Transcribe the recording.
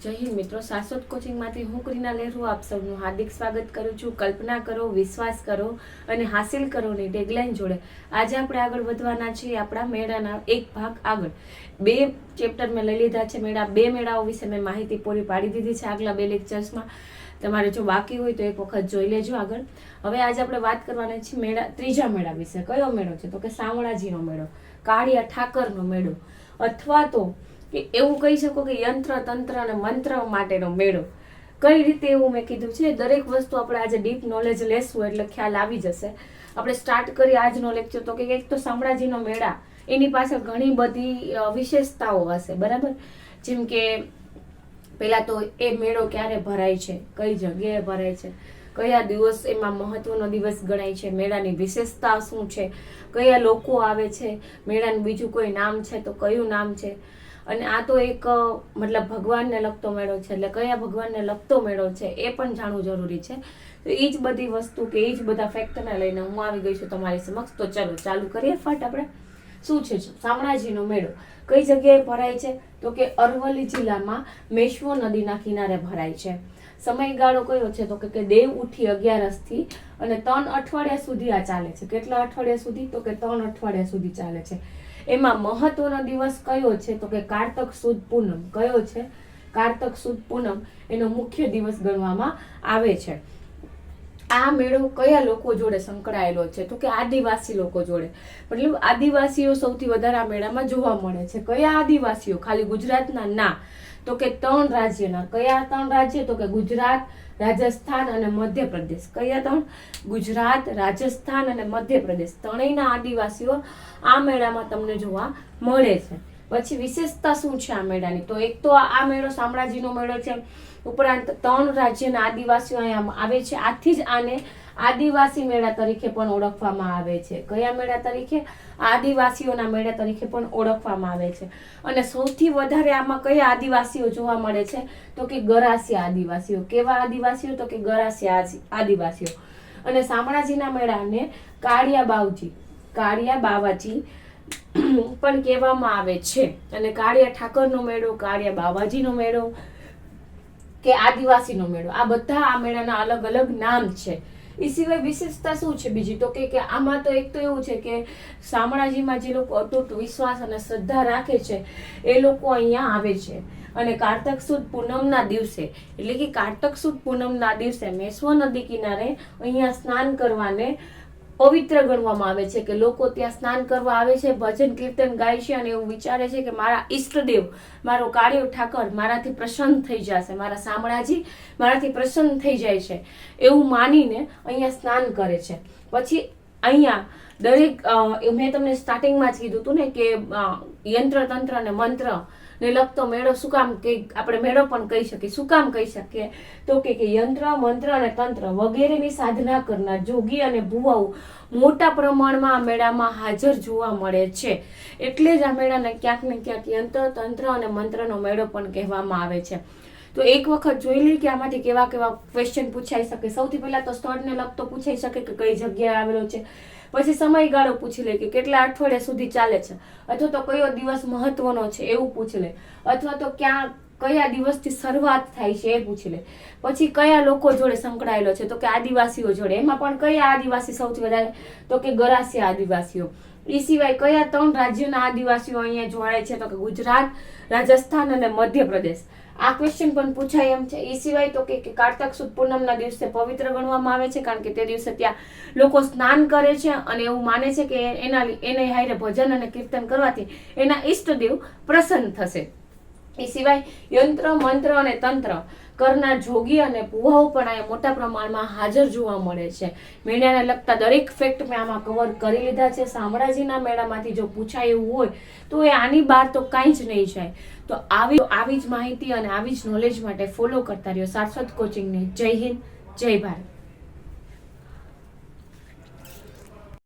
જય હિન્દ મિત્રો, શાશ્વત કોચિંગમાંથી હું કરીના લહેરુ આપ સૌનું હાર્દિક સ્વાગત કરું છું. કલ્પના કરો, વિશ્વાસ કરો અને હાસિલ કરોની ટેગલાઈન જોડે આજે આપણે આગળ વધવાના છીએ આપણા મેળાના એક ભાગ આગળ. 2 ચેપ્ટર મેં લઈ લીધા છે. 2 મેળાઓ વિશે મેં માહિતી પૂરી પાડી દીધી છે આગલા 2 લેક્ચર્સમાં. તમારે જો બાકી હોય તો એક વખત જોઈ લેજો આગળ. હવે આજે આપણે વાત કરવાના છીએ ત્રીજા મેળા વિશે. કયો મેળો છે? તો કે શામળાજીનો મેળો, કાળિયા ઠાકરનો મેળો, અથવા તો કે એવું કહી શકો કે યંત્ર તંત્ર અને મંત્ર માટેનો મેળો. કઈ રીતે એવું મેં કીધું છે. દરેક વસ્તુ આપણે આજે ડીપ નોલેજ લેશું એટલે ખ્યાલ આવી જશે. આપણે સ્ટાર્ટ કરીએ આજનો લેક્ચર. તો કે એક તો શામળાજીનો મેળા, એની પાછળ ઘણી બધી વિશેષતાઓ હશે, બરાબર. જેમ કે પહેલા તો એ મેળો ક્યારે ભરાય છે, કઈ જગ્યાએ ભરાય છે, કયા દિવસ એમાં મહત્વનો દિવસ ગણાય છે, મેળાની વિશેષતા શું છે, કયા લોકો આવે છે, મેળાનું બીજું કોઈ નામ છે તો કયું નામ છે. અને આ તો એક મતલબ ભગવાનને લગતો મેળો છે, એટલે કયા ભગવાનને લગતો મેળો છે એ પણ જાણવું જરૂરી છે. તો એ જ બધી વસ્તુ કે એ જ બધા ફેક્ટને લઈને હું આવી ગઈ છું તમારી સમક્ષ. તો ચલો ચાલુ કરીએ ફટ. આપણે શું છે શામળાજીનો મેળો, કઈ જગ્યાએ ભરાય છે? તો કે અરવલ્લી જિલ્લામાં મેશ્વો નદીના કિનારે ભરાય છે. સમયગાળો કયો છે? તો કે દેવ ઉઠી 11 થી અને 3 અઠવાડિયા સુધી આ ચાલે છે. કેટલા અઠવાડિયા સુધી? તો કે 3 અઠવાડિયા સુધી ચાલે છે. એમાં મહત્વનો દિવસ કયો છે? તો કે કારતક સુદ પૂનમ. કયો છે? કારતક સુદ પૂનમ એનો મુખ્ય દિવસ ગણવામાં આવે છે. આ મેળો કયા લોકો જોડે સંકળાયેલો છે? તો કે આદિવાસી લોકો જોડે. મતલબ આદિવાસીઓ સૌથી વધારે આ મેળામાં જોવા મળે છે. કયા આદિવાસીઓ? ખાલી ગુજરાતના ના, તો કે 3 રાજ્યના. કયા 3 રાજ્ય? તો કે ગુજરાત, રાજસ્થાન અને મધ્યપ્રદેશ. કયા 3? ગુજરાત, રાજસ્થાન અને મધ્યપ્રદેશ. ત્રણેયના આદિવાસીઓ આ મેળામાં તમને જોવા મળે છે. પછી વિશેષતા શું છે આ મેળાની? તો એક તો આ મેળો શામળાજીનો મેળો છે, ઉપરાંત 3 રાજ્યના આદિવાસીઓ અહીંયા આવે છે. આથી જ આને આદિવાસી મેળા તરીકે પણ ઓળખવામાં આવે છે. કયા મેળા તરીકે? આદિવાસીઓના મેળા તરીકે પણ ઓળખવામાં આવે છે. અને સૌથી વધારે આમાં કયા આદિવાસીઓ જોવા મળે છે? તો કે ગરાસિયા આદિવાસીઓ. કેવા આદિવાસીઓ? તો કે ગરાસિયા આદિવાસીઓ. અને શામળાજીના મેળાને કાળિયા બાવાજી પણ કહેવામાં આવે છે. અને કાળિયા ઠાકરનો મેળો, કાળિયા બાવાજીનો મેળો કે આદિવાસીનો મેળો, આ બધા આ મેળાના અલગ અલગ નામ છે. એ સિવાય વિશેષતા શું છે બીજી? તો કે આમાં તો એક તો એવું છે કે શામળાજીમાં જે લોકો અતૂટ વિશ્વાસ અને શ્રદ્ધા રાખે છે એ લોકો અહીંયા આવે છે. અને કારતક સુદ પૂનમના દિવસે, એટલે કે કારતક સુદ પૂનમના દિવસે મેશ્વો નદી કિનારે અહીંયા સ્નાન કરવાને પવિત્ર ગણવામાં આવે છે. કે લોકો ત્યાં સ્નાન કરવા આવે છે, ભજન કીર્તન ગાય છે અને એવું વિચારે છે કે મારા ઈષ્ટદેવ, મારો કાળિયો ઠાકર મારાથી પ્રસન્ન થઈ જશે, મારા શામળાજી મારાથી પ્રસન્ન થઈ જાય છે, એવું માનીને અહીંયા સ્નાન કરે છે. પછી અહીંયા દરેક મેં તમને સ્ટાર્ટિંગમાં જ કીધું હતું ને કે યંત્ર તંત્ર અને મંત્ર ને લગતો મેળો. શું કામ કે આપણે મેળો પણ કહી શકીએ? શું કામ કહી શકીએ? તો કે યંત્ર મંત્ર અને તંત્ર વગેરેની સાધના કરનાર જોગી અને ભુવાઓ મોટા પ્રમાણમાં આ મેળામાં હાજર જોવા મળે છે. એટલે જ આ મેળાને ક્યાંક ને ક્યાંક યંત્ર તંત્ર અને મંત્રનો મેળો પણ કહેવામાં આવે છે. તો એક વખત જોઈ લઈએ કે આમાંથી કેવા કેવા ક્વેશ્ચન પૂછાઈ શકે. સૌથી પહેલા તો સ્થળને લગતો પૂછાઈ શકે કે કઈ જગ્યાએ આવેલો છે. પછી સમયગાળો પૂછી લે કે કેટલા અઠવાડિયા સુધી ચાલે છે, અથવા તો કયો દિવસ મહત્વનો છે એવું પૂછી લે, અથવા તો કયા દિવસથી શરૂઆત થાય છે એ પૂછી લે. પછી કયા લોકો જોડે સંકળાયેલો છે? તો કે આદિવાસીઓ જોડે. એમાં પણ કયા આદિવાસી સૌથી વધારે? તો કે ગરાસિયા આદિવાસીઓ. એ સિવાય કયા 3 રાજ્યોના આદિવાસીઓ અહીંયા જોડાય છે? તો કે ગુજરાત, રાજસ્થાન અને મધ્યપ્રદેશ. આ ક્વેશ્ચન પણ પૂછાય એમ છે. એ સિવાય તો કે કારતક સુદ પૂનમના દિવસે પવિત્ર ગણવામાં આવે છે, કારણ કે તે દિવસે ત્યાં લોકો સ્નાન કરે છે અને એવું માને છે કે એને હારે ભજન અને કીર્તન કરવાથી એના ઈષ્ટદેવ પ્રસન્ન થશે. એ સિવાય યંત્ર મંત્ર અને તંત્ર કરનાર જોગી અને ભુવાઓ પણ અહીંયા મોટા પ્રમાણમાં હાજર જોવા મળે છે. મેળાને લગતા દરેક ફેક્ટ મેં આમાં કવર કરી લીધા છે. શામળાજીના મેળામાંથી જો પૂછાય એવું હોય તો એ આની બહાર તો કાંઈ જ નહીં જાય. તો આવી જ માહિતી અને આવી જ નોલેજ માટે ફોલો કરતા રહ્યો શાશ્વત કોચિંગને. જય હિન્દ, જય ભારત.